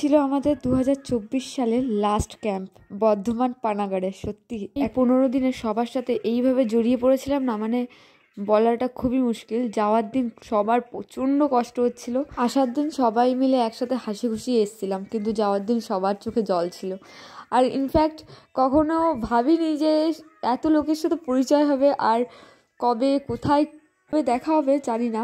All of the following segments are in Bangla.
ছিল আমাদের 2024 সালের লাস্ট ক্যাম্প বর্ধমান পানাগড়ে। সত্যি এই 15 দিনে সবার সাথে এইভাবে জড়িয়ে পড়েছিলাম না, মানে বলাটা খুবই মুশকিল। যাওয়ার দিন সবার প্রচণ্ড কষ্ট হচ্ছিল, আসার দিন সবাই মিলে একসাথে হাসি খুশি এসেছিলাম, কিন্তু যাওয়ার দিন সবার চোখে জল ছিল। আর ইনফ্যাক্ট কখনো ভাবিনি যে এত লোকের সাথে পরিচয় হবে আর কবে কোথায় দেখা হবে জানি না,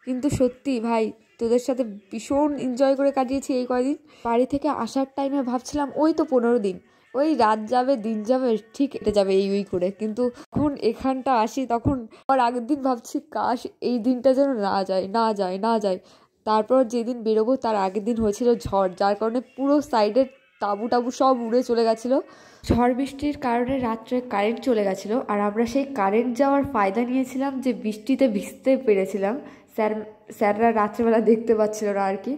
কিন্তু সত্যি ভাই তোদের সাথে ভীষণ এনজয় করে কাটিয়েছি এই কয়দিন। বাড়ি থেকে আসার টাইমে ভাবছিলাম ওই তো 15 দিন, ওই রাত যাবে দিন যাবে ঠিক কেটে যাবে এই করে, কিন্তু যখন এখানটা আসি তখন আর আগের দিন ভাবছি কাশ এই দিনটা যেন না যায় না যায় না যায়। তারপর যেদিন বেরোবো তার আগের দিন হয়েছিল ঝড়, যার কারণে পুরো সাইডের তাঁবু টাবু সব উড়ে চলে গেছিলো। ঝড় বৃষ্টির কারণে রাত্রে কারেন্ট চলে গেছিলো, আর আমরা সেই কারেন্ট যাওয়ার ফায়দা নিয়েছিলাম যে বৃষ্টিতে ভিজতে পেরেছিলাম। স্যাররা রাত্রেবেলা দেখতে পাচ্ছিল না আর কি,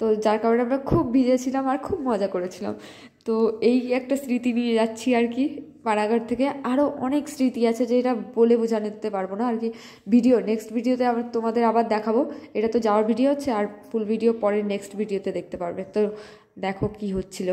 তো যার কারণে আমরা খুব ভিজেছিলাম আর খুব মজা করেছিলাম। তো এই একটা স্মৃতি নিয়ে যাচ্ছি আর কি পানাগড় থেকে। আরও অনেক স্মৃতি আছে যেটা বলে বোঝাতে পারবো না আর কি। নেক্সট ভিডিওতে আমরা তোমাদের আবার দেখাবো। এটা তো যাওয়ার ভিডিও হচ্ছে, আর ফুল ভিডিও পরে নেক্সট ভিডিওতে দেখতে পারবে। তো দেখো কি হচ্ছিল।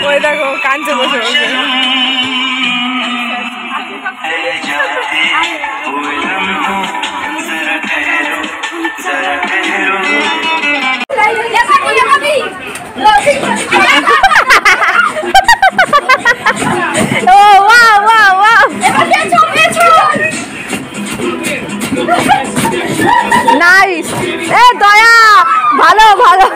ওই দেখো কাঞ্চে বসে বসে নাইস। এ দয়া ভালো ভালো।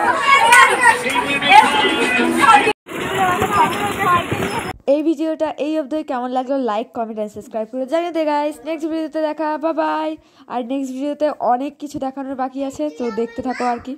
এই ভিডিওটা এই অবধি কেমন লাগলো লাইক কমেন্ট আর সাবস্ক্রাইব করে জানিয়ে দে গাইস। নেক্সট ভিডিওতে দেখা, বাই বাই। আর নেক্সট ভিডিওতে অনেক কিছু দেখানোর বাকি আছে, তো দেখতে থাকো আর কি।